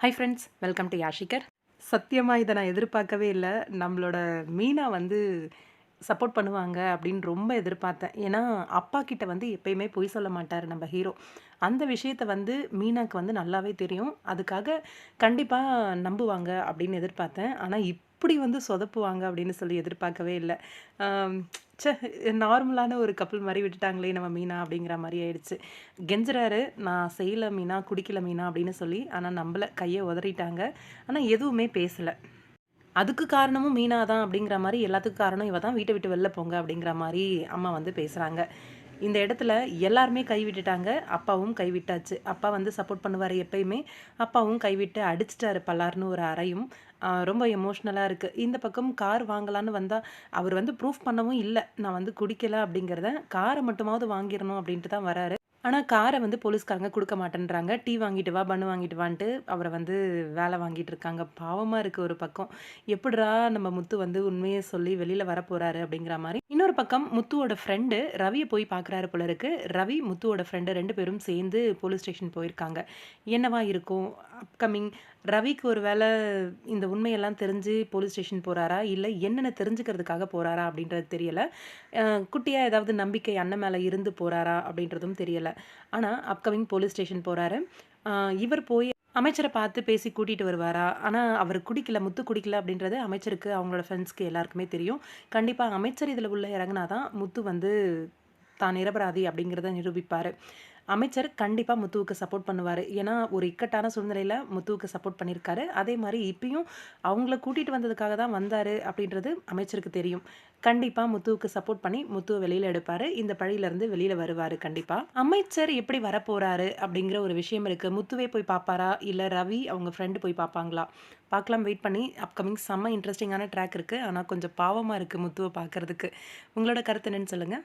Hi friends, welcome to யாஷிகர். சத்தியமா இத நான் எதிர்பார்க்கவே இல்ல. நம்மளோட மீனா வந்து சப்போர்ட் பண்ணுவாங்க அப்படின்னு ரொம்ப எதிர்பார்த்தேன். ஏன்னா, அப்பா கிட்ட வந்து எப்பயுமே பொய் சொல்ல மாட்டாரு நம்ம ஹீரோ. அந்த விஷயத்த வந்து மீனாக்கு வந்து நல்லாவே தெரியும். அதுக்காக கண்டிப்பா நம்புவாங்க அப்படின்னு எதிர்பார்த்தேன். ஆனா, இப்படி வந்து சொதப்புவாங்க அப்படின்னு சொல்லி எதிர்பார்க்கவே இல்ல. ஆம், ச்சே! நார்மலான ஒரு கப்புள் மாரி விட்டுட்டாங்களே நம்ம மீனா அப்படிங்கிற மாரி ஆயிடுச்சு. கெஞ்சுறாரு, "நான் செய்யல மீனா, குடிக்கல மீனா" அப்படின்னு சொல்லி. ஆனா நம்பல. கைய உதறிட்டாங்க. ஆனா எதுவுமே பேசல. அதுக்கு காரணமும் மீனா தான் அப்படிங்கிற மாரி, எல்லாத்துக்கும் காரணம் இவ தான். வீட்ட விட்டு வெளில போங்க அப்படிங்கிற மாரி அம்மா வந்து பேசுறாங்க. இந்த இடத்துல எல்லாருமே கைவிட்டுட்டாங்க. அப்பாவும் கைவிட்டாச்சு. அப்பா வந்து சப்போர்ட் பண்ணுவாரு எப்பயுமே. அப்பாவும் கைவிட்டு அடிச்சுட்டாரு பலார்ன்னு ஒரு அறையும். ரொம்ப எமோஷனலா இருக்கு. இந்த பக்கம் கார் வாங்கலான்னு வந்தா, அவர் வந்து ப்ரூஃப் பண்ணவும் இல்ல. நான் வந்து குடிக்கல அப்படிங்கிறத. கார மட்டுமாவது வாங்கிரணும் அப்படின்ட்டு தான் வராரு. ஆனா, கார வந்து போலீஸ்காரங்க குடுக்க மாட்டேன்றாங்க. டீ வாங்கிட்டு வா, பன்னு வாங்கிட்டு வான்ட்டு அவர வந்து வேல வாங்கிட்டு இருக்காங்க. பாவமா இருக்கு ஒரு பக்கம். எப்புட்றா நம்ம முத்து வந்து உண்மைய சொல்லி வெளில வரப்போறாரு அப்படிங்கிற மாரி. இன்னொரு பக்கம் முத்துவோட ஃப்ரெண்டு ரவிய போய் பார்க்குறாரு போல இருக்கு. ரவி, முத்துவோட ஃப்ரெண்டு 2 பேரும் சேர்ந்து போலீஸ் ஸ்டேஷன் போயிருக்காங்க. என்னவா இருக்கும்? அப்கமிங் ரவிக்கு ஒரு வேள இந்த உண்மையெல்லாம் தெரிஞ்சு போலீஸ் ஸ்டேஷன் போறாரா? இல்ல என்னன்னு தெரிஞ்சுக்கிறதுக்காக போறாரா? அப்படின்றது தெரியல. அ குட்டியா ஏதாவது நம்பிக்கை அண்ணன் மேல இருந்து போறாரா? அப்படின்றதும் தெரியல. ஆனா, அப்கமிங் போலீஸ் ஸ்டேஷன் போறாரு. அ இவர் போய் அமைச்சர பார்த்து பேசி கூட்டிட்டு வருவாரா? ஆனா, அவரு குடிக்கல, முத்து குடிக்கல அப்படின்றது அமைச்சருக்கு, அவங்களோட ஃப்ரெண்ட்ஸ்க்கு எல்லாருக்குமே தெரியும். கண்டிப்பா அமைச்சர் இதுல உள்ள இறங்குனா தான் முத்து வந்து தான் நிரபராதி அப்படிங்கிறத நிரூபிப்பாரு. அமைச்சர் கண்டிப்பா முத்துவுக்கு சப்போர்ட் பண்ணுவாரு. ஏன்னா, ஒரு இக்கட்டான சூழ்நிலையில முத்துவுக்கு சப்போர்ட் பண்ணியிருக்காரு. அதே மாரி இப்பயும் அவங்கள கூட்டிட்டு வந்ததுக்காக தான் வந்தாரு அப்படின்றது அமைச்சருக்கு தெரியும். கண்டிப்பா முத்துவுக்கு சப்போர்ட் பண்ணி முத்துவ வெளியில எடுப்பாரு. இந்த பழியிலருந்து வெளியில வருவாரு கண்டிப்பா. அமைச்சர் எப்படி வரப்போறாரு அப்படிங்கிற ஒரு விஷயம் இருக்கு. முத்துவே போய் பார்ப்பாரா? இல்ல ரவி அவங்க ஃப்ரெண்ட் போய் பார்ப்பாங்களா? பார்க்கலாம், வெயிட் பண்ணி. அப்கமிங் செம்ம இன்ட்ரஸ்டிங்கான ட்ராக் இருக்கு. ஆனா கொஞ்சம் பாவமா இருக்கு முத்துவ பார்க்கறதுக்கு. உங்களோட கருத்து என்னன்னு சொல்லுங்க.